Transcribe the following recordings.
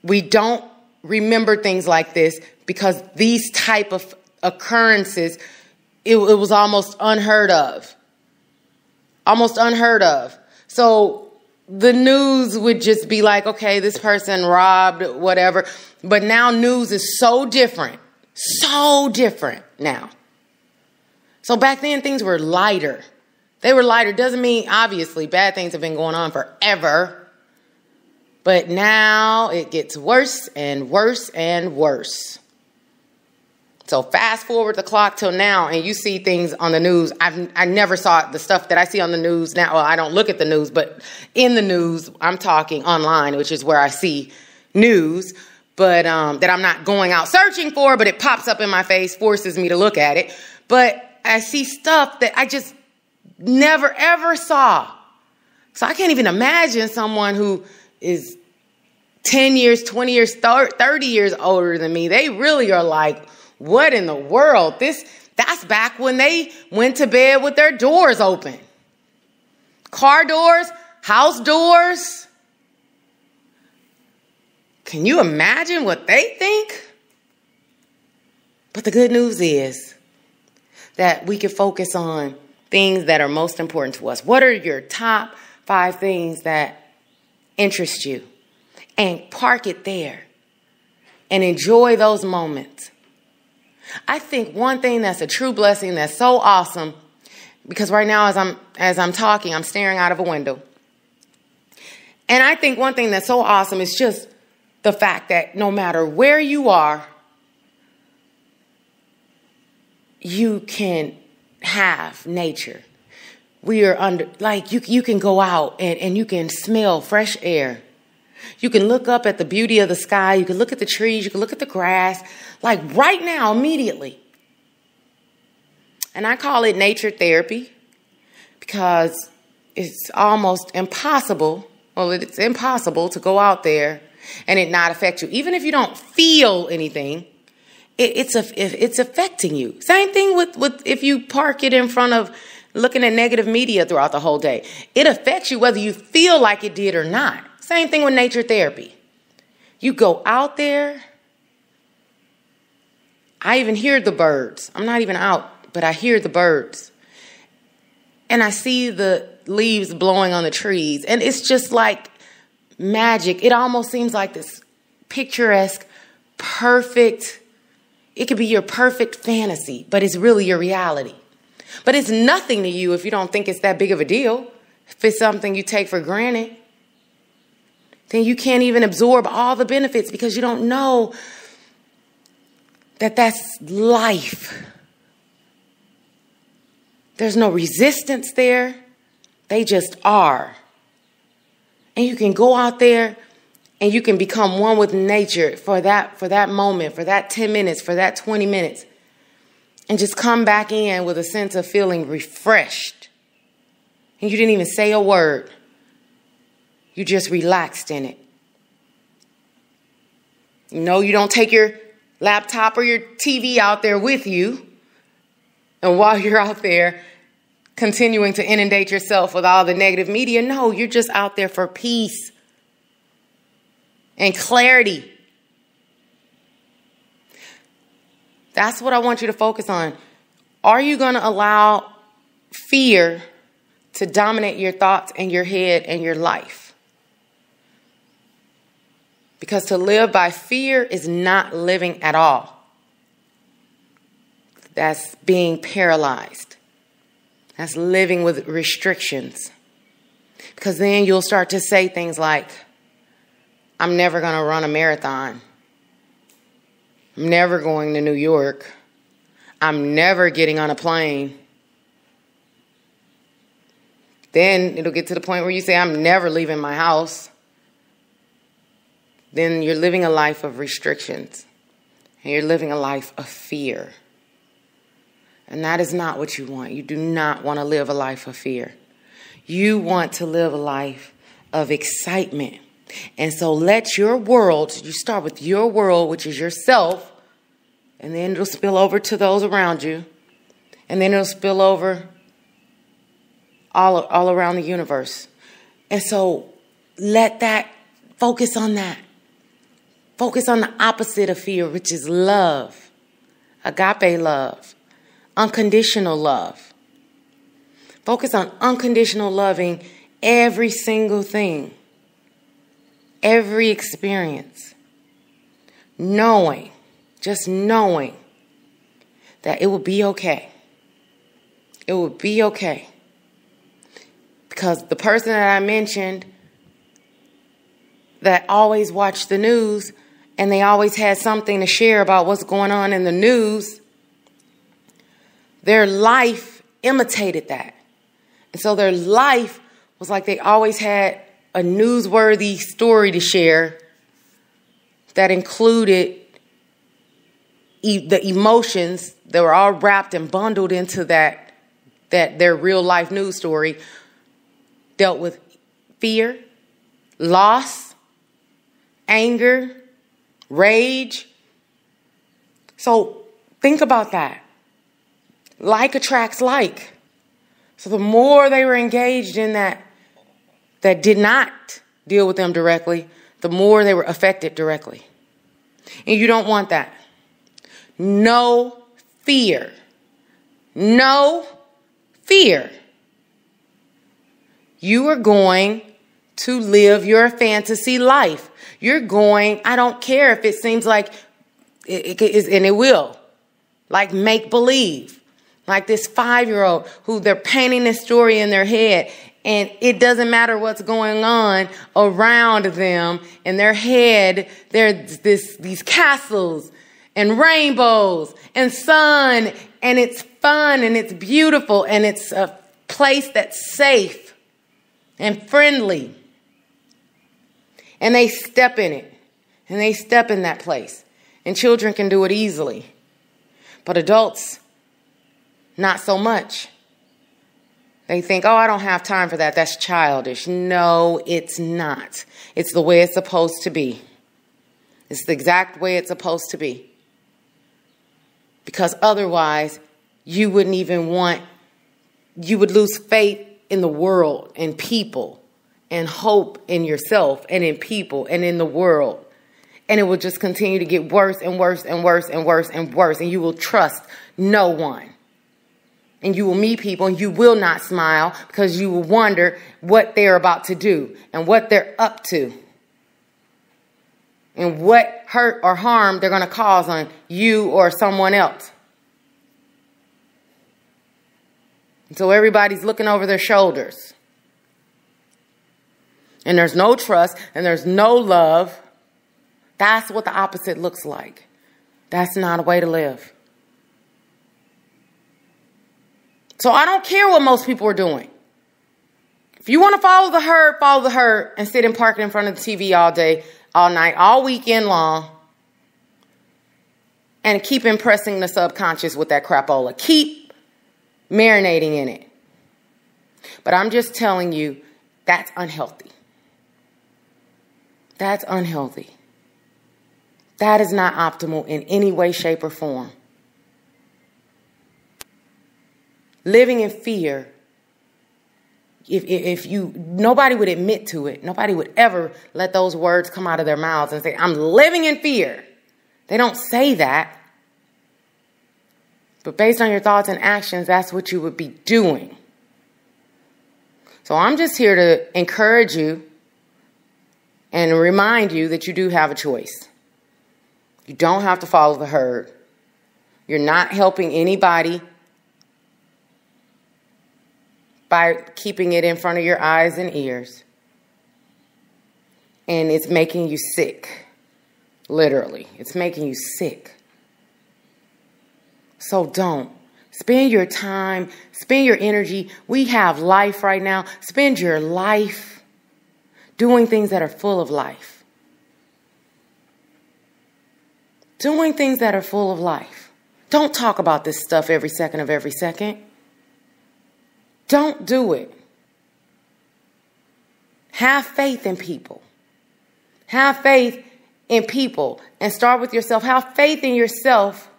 we don't remember things like this because these type of occurrences, it was almost unheard of. Almost unheard of. So the news would just be like, okay, this person robbed, whatever. But now news is so different now. So back then things were lighter. They were lighter. Doesn't mean, obviously, bad things have been going on forever. But now it gets worse and worse and worse. So fast forward the clock till now, and you see things on the news. I never saw the stuff that I see on the news now. Well, I don't look at the news, but in the news, I'm talking online, which is where I see news, but that I'm not going out searching for, but it pops up in my face, forces me to look at it. But I see stuff that I just never, ever saw. So I can't even imagine someone who is 10 years, 20 years, 30 years older than me. They really are like, what in the world? That's back when they went to bed with their doors open. Car doors, house doors. Can you imagine what they think? But the good news is that we can focus on things that are most important to us. What are your top 5 things that interest you? And park it there and enjoy those moments. I think one thing that's a true blessing, that's so awesome, because right now as I'm talking, I'm staring out of a window. And I think one thing that's so awesome is just the fact that no matter where you are, you can have nature. We are under, like, you can go out and you can smell fresh air. You can look up at the beauty of the sky. You can look at the trees. You can look at the grass. Like right now, immediately. And I call it nature therapy because it's almost impossible. Well, it's impossible to go out there and it not affect you. Even if you don't feel anything, it's affecting you. Same thing with if you park it in front of looking at negative media throughout the whole day. It affects you whether you feel like it did or not. Same thing with nature therapy. You go out there. I even hear the birds. I'm not even out, but I hear the birds. And I see the leaves blowing on the trees. And it's just like magic. It almost seems like this picturesque, perfect. It could be your perfect fantasy, but it's really your reality. But it's nothing to you if you don't think it's that big of a deal. If it's something you take for granted, then you can't even absorb all the benefits because you don't know that that's life. There's no resistance there. They just are. And you can go out there and you can become one with nature for that moment, for that 10 minutes, for that 20 minutes. And just come back in with a sense of feeling refreshed. And you didn't even say a word. You just relaxed in it. You know, you don't take your laptop or your TV out there with you. And while you're out there continuing to inundate yourself with all the negative media, no, you're just out there for peace and clarity. That's what I want you to focus on. Are you going to allow fear to dominate your thoughts and your head and your life? Because to live by fear is not living at all. That's being paralyzed. That's living with restrictions. Because then you'll start to say things like, I'm never going to run a marathon. I'm never going to New York. I'm never getting on a plane. Then it'll get to the point where you say, I'm never leaving my house. Then you're living a life of restrictions. And you're living a life of fear. And that is not what you want. You do not want to live a life of fear. You want to live a life of excitement. And so let your world, you start with your world, which is yourself, and then it'll spill over to those around you. And then it'll spill over all around the universe. And so let that, focus on that. Focus on the opposite of fear, which is love. Agape love. Unconditional love. Focus on unconditional loving every single thing. Every experience. Knowing, just knowing that it will be okay. It will be okay. Because the person that I mentioned that always watched the news and they always had something to share about what's going on in the news, their life imitated that. And so their life was like they always had a newsworthy story to share that included the emotions that were all wrapped and bundled into that their real life news story dealt with fear, loss, anger, rage. So think about that. Like attracts like. So the more they were engaged in that did not deal with them directly, the more they were affected directly. And you don't want that. No fear. No fear. You are going to live your fantasy life. You're going, I don't care if it seems like it is, and it will, like make believe. Like this 5-year-old who they're painting this story in their head, and it doesn't matter what's going on around them. In their head, there's these castles and rainbows and sun, and it's fun and it's beautiful and it's a place that's safe and friendly. And they step in it, and they step in that place. And children can do it easily, but adults, not so much. They think, oh, I don't have time for that. That's childish. No, it's not. It's the way it's supposed to be. It's the exact way it's supposed to be. Because otherwise, you wouldn't even you would lose faith in the world and people and hope in yourself and in people and in the world. And it will just continue to get worse and worse and worse and worse and worse. And you will trust no one. And you will meet people and you will not smile because you will wonder what they're about to do and what they're up to. And what hurt or harm they're going to cause on you or someone else. And so everybody's looking over their shoulders. And there's no trust and there's no love. That's what the opposite looks like. That's not a way to live. So I don't care what most people are doing. If you want to follow the herd and sit and park in front of the TV all day, all night, all weekend long, and keep impressing the subconscious with that crapola. Keep marinating in it. But I'm just telling you, that's unhealthy. That's unhealthy. That is not optimal in any way, shape, or form. Living in fear, nobody would admit to it. Nobody would ever let those words come out of their mouths and say, I'm living in fear. They don't say that. But based on your thoughts and actions, that's what you would be doing. So I'm just here to encourage you and remind you that you do have a choice. You don't have to follow the herd. You're not helping anybody by keeping it in front of your eyes and ears. And it's making you sick. Literally. It's making you sick. So don't. Spend your time. Spend your energy. We have life right now. Spend your life doing things that are full of life. Doing things that are full of life. Don't talk about this stuff every second of every second. Don't do it. Have faith in people. Have faith in people and start with yourself. Have faith in yourself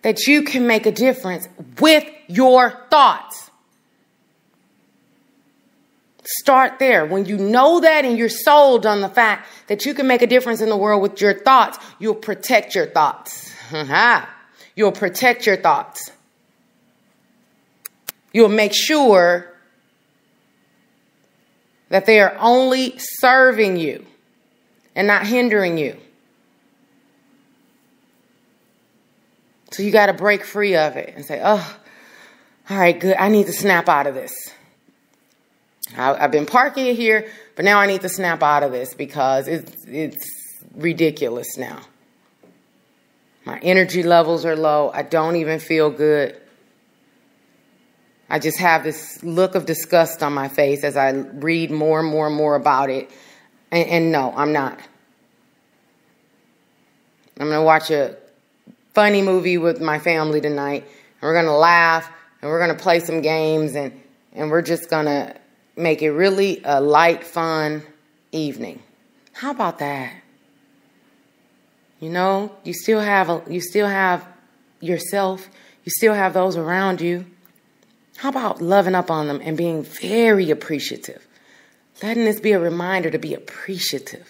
that you can make a difference with your thoughts. Start there. When you know that and you're sold on the fact that you can make a difference in the world with your thoughts, you'll protect your thoughts. You'll protect your thoughts. You'll make sure that they are only serving you and not hindering you. So you got to break free of it and say, oh, all right, good. I need to snap out of this. I've been parking it here, but now I need to snap out of this because it's ridiculous now. My energy levels are low. I don't even feel good. I just have this look of disgust on my face as I read more and more and more about it. And no, I'm not. I'm going to watch a funny movie with my family tonight. And we're going to laugh and we're going to play some games and we're just going to make it really a light, fun evening. How about that? You know, you still have yourself. You still have those around you. How about loving up on them and being very appreciative? Letting this be a reminder to be appreciative.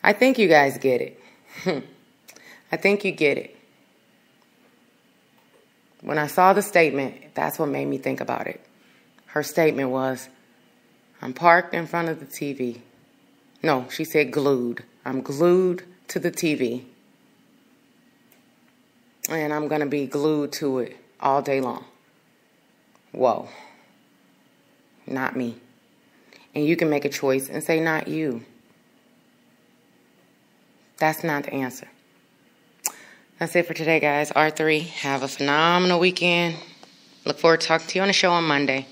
I think you guys get it. I think you get it. When I saw the statement, that's what made me think about it. Her statement was, I'm parked in front of the TV. No, she said glued. I'm glued to the TV. And I'm going to be glued to it all day long. Whoa. Not me. And you can make a choice and say, not you. That's not the answer. That's it for today, guys. R3, have a phenomenal weekend. Look forward to talking to you on the show on Monday.